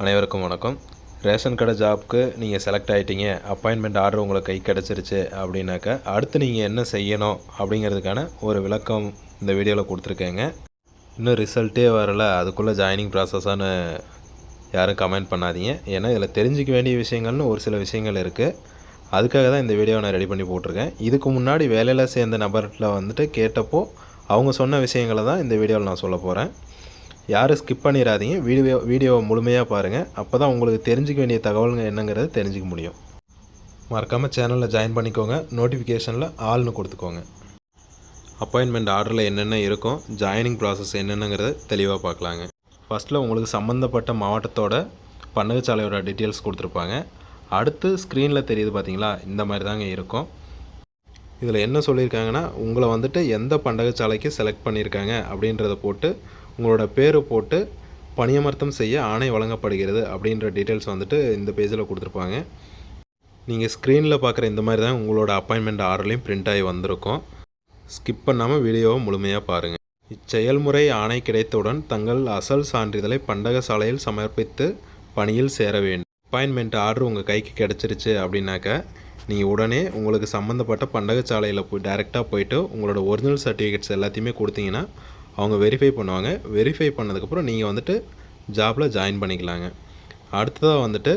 அனைவருக்கும் வணக்கம். ரேஷன் கடை ஜாப்க்கு நீங்கள் செலக்ட் ஆகிட்டீங்க, அப்பாயின்மெண்ட் ஆர்டர் உங்களுக்கு கை கிடச்சிருச்சு அப்படின்னாக்கா அடுத்து நீங்கள் என்ன செய்யணும் அப்படிங்கிறதுக்கான ஒரு விளக்கம் இந்த வீடியோவில் கொடுத்துருக்கேங்க. இன்னும் ரிசல்ட்டே வரலை, அதுக்குள்ளே ஜாயினிங் ப்ராசஸானு யாரும் கமெண்ட் பண்ணாதீங்க. ஏன்னா இதில் தெரிஞ்சிக்க வேண்டிய விஷயங்கள்னு ஒரு சில விஷயங்கள் இருக்குது. அதுக்காக தான் இந்த வீடியோவை நான் ரெடி பண்ணி போட்டிருக்கேன். இதுக்கு முன்னாடி வேலையில் சேர்ந்த நபர்கிட்ட கேட்டப்போ அவங்க சொன்ன விஷயங்களை தான் இந்த வீடியோவில் நான் சொல்ல போகிறேன். யாரும் ஸ்கிப் பண்ணிடாதீங்க, வீடியோவை முழுமையாக பாருங்கள். அப்போ தான் உங்களுக்கு தெரிஞ்சிக்க வேண்டிய தகவல்கள் என்னங்கிறத தெரிஞ்சிக்க முடியும். மறக்காமல் சேனலில் ஜாயின் பண்ணிக்கோங்க, நோட்டிஃபிகேஷனில் ஆல்னு கொடுத்துக்கோங்க. அப்பாயின்மெண்ட் ஆர்டரில் என்னென்ன இருக்கும், ஜாயினிங் ப்ராசஸ் என்னென்னங்கிறத தெளிவாக பார்க்கலாங்க. ஃபஸ்ட்டில் உங்களுக்கு சம்மந்தப்பட்ட மாவட்டத்தோட பண்டகச்சாலையோட டீட்டெயில்ஸ் கொடுத்துருப்பாங்க. அடுத்து ஸ்க்ரீனில் தெரியுது பார்த்தீங்களா, இந்த மாதிரி தாங்க இருக்கும். இதில் என்ன சொல்லியிருக்காங்கன்னா, உங்களை எந்த பண்டகச்சாலைக்கு செலக்ட் பண்ணியிருக்காங்க அப்படின்றத போட்டு உங்களோட பேர் போட்டு பணியமர்த்தம் செய்ய ஆணை வழங்கப்படுகிறது அப்படின்ற டீட்டெயில்ஸ் இந்த பேஜில் கொடுத்துருப்பாங்க. நீங்கள் ஸ்க்ரீனில் பார்க்குற இந்த மாதிரி தான் உங்களோட அப்பாயின்மெண்ட் ஆர்டர்லையும் பிரிண்ட் ஆகி வந்திருக்கும். ஸ்கிப் பண்ணாமல் வீடியோவை முழுமையாக பாருங்கள். இச்செயல்முறை ஆணை கிடைத்தவுடன் தங்கள் அசல் சான்றிதழை பண்டகசாலையில் சமர்ப்பித்து பணியில் சேர வேண்டும். அப்பாயின்மெண்ட் ஆர்டர் உங்கள் கைக்கு கிடச்சிருச்சு அப்படின்னாக்கா நீங்கள் உடனே உங்களுக்கு சம்மந்தப்பட்ட பண்டகச்சாலையில் டைரெக்டாக போயிட்டு உங்களோட ஒரிஜினல் சர்டிஃபிகேட்ஸ் எல்லாத்தையுமே கொடுத்தீங்கன்னா அவங்க வெரிஃபை பண்ணுவாங்க. வெரிஃபை பண்ணதுக்கப்புறம் நீங்கள் ஜாபில் ஜாயின் பண்ணிக்கலாங்க. அடுத்ததாக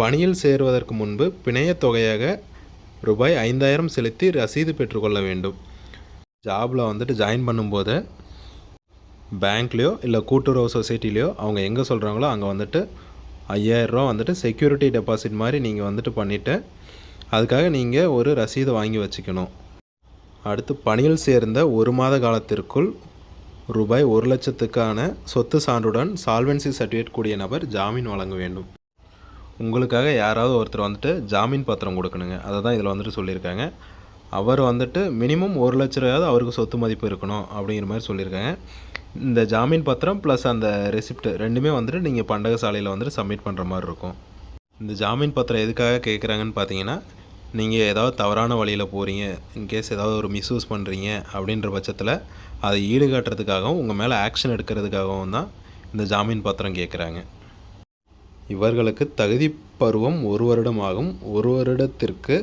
பணியில் சேருவதற்கு முன்பு பிணையத் தொகையாக ரூபாய் 5000 செலுத்தி ரசீது பெற்றுக்கொள்ள வேண்டும். ஜாபில் ஜாயின் பண்ணும்போது பேங்க்லேயோ இல்லை கூட்டுறவு சொசைட்டிலையோ அவங்க எங்கே சொல்கிறாங்களோ அங்கே 5000 செக்யூரிட்டி டெபாசிட் மாதிரி நீங்கள் பண்ணிவிட்டு அதுக்காக நீங்கள் ஒரு ரசீதை வாங்கி வச்சுக்கணும். அடுத்து பணியில் சேர்ந்த 1 மாத காலத்திற்குள் ரூபாய் 1,00,000க்கான சொத்து சான்றுடன் சால்வன்சி சர்டிஃபிகேட் கூடிய நபர் ஜாமீன் வழங்க வேண்டும். உங்களுக்காக யாராவது ஒருத்தர் ஜாமீன் பத்திரம் கொடுக்கணுங்க. அதை தான் இதில் சொல்லியிருக்காங்க. அவர் மினிமம் 1,00,000 ரூபாயாவது அவருக்கு சொத்து மதிப்பு இருக்கணும் அப்படிங்கிற மாதிரி சொல்லியிருக்காங்க. இந்த ஜாமீன் பத்திரம் ப்ளஸ் அந்த ரெசிப்ட் ரெண்டுமே நீங்கள் பண்டகசாலையில் சப்மிட் பண்ணுற மாதிரி இருக்கும். இந்த ஜாமீன் பத்திரம் எதுக்காக கேட்குறாங்கன்னு பார்த்தீங்கன்னா, நீங்கள் ஏதாவது தவறான வழியில் போகிறீங்க, இன்கேஸ் ஏதாவது ஒரு மிஸ்யூஸ் பண்ணுறீங்க அப்படின்ற பட்சத்தில் அதை ஈடுகாட்டுறதுக்காகவும் உங்கள் மேலே ஆக்ஷன் எடுக்கிறதுக்காகவும் தான் இந்த ஜாமீன் பத்திரம் கேட்குறாங்க. இவர்களுக்கு தகுதி பருவம் 1 வருடம் ஆகும். 1 வருடத்திற்கு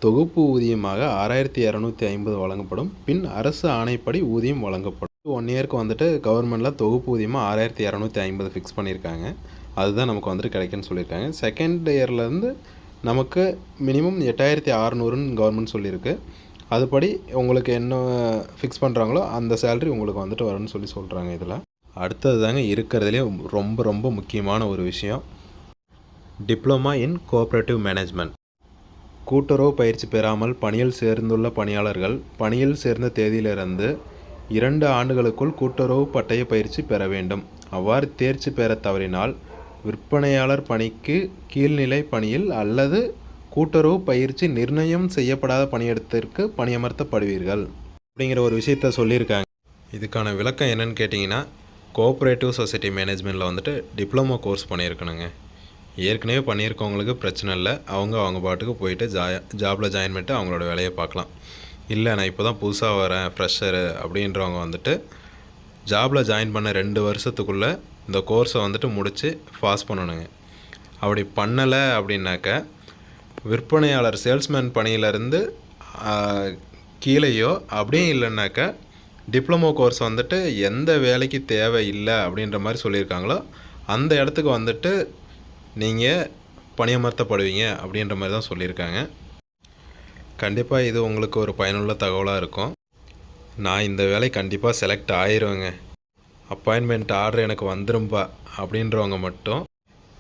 தொகுப்பு ஊதியமாக 6250 வழங்கப்படும். பின் அரசு ஆணைப்படி ஊதியம் வழங்கப்படும். 1 இயருக்கு கவர்மெண்டில் தொகுப்பு ஊதியமாக 6250 ஃபிக்ஸ் பண்ணியிருக்காங்க. அதுதான் நமக்கு கிடைக்குன்னு சொல்லியிருக்காங்க. செகண்ட் இயர்லேருந்து நமக்கு மினிமம் 8600ன்னு கவர்மெண்ட் சொல்லியிருக்கு. அதுபடி உங்களுக்கு என்ன ஃபிக்ஸ் பண்ணுறாங்களோ அந்த சேலரி உங்களுக்கு வரும்னு சொல்கிறாங்க. இதில் அடுத்தது தாங்க இருக்கிறதுலே ரொம்ப ரொம்ப முக்கியமான ஒரு விஷயம், டிப்ளமா இன் கோஆப்ரேட்டிவ் மேனேஜ்மெண்ட். கூட்டுறவு பயிற்சி பெறாமல் பணியில் சேர்ந்துள்ள பணியாளர்கள் பணியில் சேர்ந்த தேதியிலிருந்து 2 ஆண்டுகளுக்குள் கூட்டுறவு பட்டய பயிற்சி பெற வேண்டும். அவ்வாறு தேர்ச்சி பெற தவறினால் விற்பனையாளர் பணிக்கு கீழ்நிலை பணியில் அல்லது கூட்டுறவு பயிற்சி நிர்ணயம் செய்யப்படாத பணியிடத்திற்கு பணியமர்த்தப்படுவீர்கள் அப்படிங்கிற ஒரு விஷயத்த சொல்லியிருக்காங்க. இதுக்கான விளக்கம் என்னன்னு கேட்டிங்கன்னா, கோஆப்ரேட்டிவ் சொசைட்டி மேனேஜ்மெண்ட்டில் டிப்ளமோ கோர்ஸ் பண்ணியிருக்கணுங்க. ஏற்கனவே பண்ணியிருக்கவங்களுக்கு பிரச்சனை இல்லை, அவங்க பாட்டுக்கு போயிட்டு ஜாபில் ஜாயின் பண்ணிட்டு அவங்களோட வேலையை பார்க்கலாம். இல்லை நான் இப்போ தான் புதுசாக வரேன் ஃப்ரெஷரு அப்படின்றவங்க ஜாபில் ஜாயின் பண்ண 2 வருஷத்துக்குள்ளே இந்த கோர்ஸை முடித்து பாஸ் பண்ணணுங்க. அப்படி பண்ணலை அப்படின்னாக்கா விற்பனையாளர் சேல்ஸ்மேன் பணியிலேருந்து கீழேயோ அப்படியும் இல்லைன்னாக்கா டிப்ளமோ கோர்ஸ் எந்த வேலைக்கு தேவை இல்லை அப்படின்ற மாதிரி சொல்லியிருக்காங்களோ அந்த இடத்துக்கு நீங்கள் பணியமர்த்தப்படுவீங்க அப்படின்ற மாதிரி தான் சொல்லியிருக்காங்க. கண்டிப்பாக இது உங்களுக்கு ஒரு பயனுள்ள தகவலாக இருக்கும். நான் இந்த வேலை கண்டிப்பாக செலக்ட் ஆயிடுவேங்க, அப்பாயின்மெண்ட் ஆர்டர் எனக்கு வந்துரும்பா அப்படின்றவங்க மட்டும்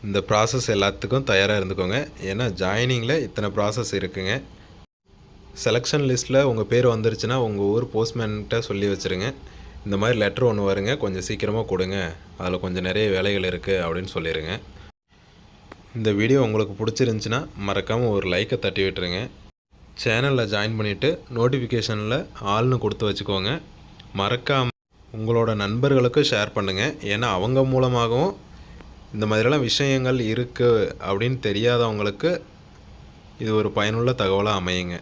இந்த ப்ராசஸ் எல்லாத்துக்கும் தயாராக இருந்துக்கோங்க. ஏன்னா ஜாயினிங்கில் இத்தனை ப்ராசஸ் இருக்குங்க. செலெக்ஷன் லிஸ்ட்டில் உங்கள் பேர் வந்துருச்சுன்னா உங்கள் ஊர் போஸ்ட்மேன்கிட்ட சொல்லி வச்சுருங்க, இந்த மாதிரி லெட்ரு ஒன்று வருங்க, கொஞ்சம் சீக்கிரமாக கொடுங்க, அதில் கொஞ்சம் நிறைய வேலைகள் இருக்குது அப்படின்னு சொல்லிடுங்க. இந்த வீடியோ உங்களுக்கு பிடிச்சிருந்துச்சின்னா மறக்காமல் ஒரு லைக்கை தட்டி விட்டுருங்க. சேனலில் ஜாயின் பண்ணிவிட்டு நோட்டிஃபிகேஷனில் ஆல்னு கொடுத்து வச்சுக்கோங்க. மறக்காமல் உங்களோட நண்பர்களுக்கு ஷேர் பண்ணுங்கள். ஏன்னா அவங்க மூலமாகவும் இந்த மாதிரிலாம் விஷயங்கள் இருக்குது அப்படின்னு தெரியாதவங்களுக்கு இது ஒரு பயனுள்ள தகவலாக அமையுங்க.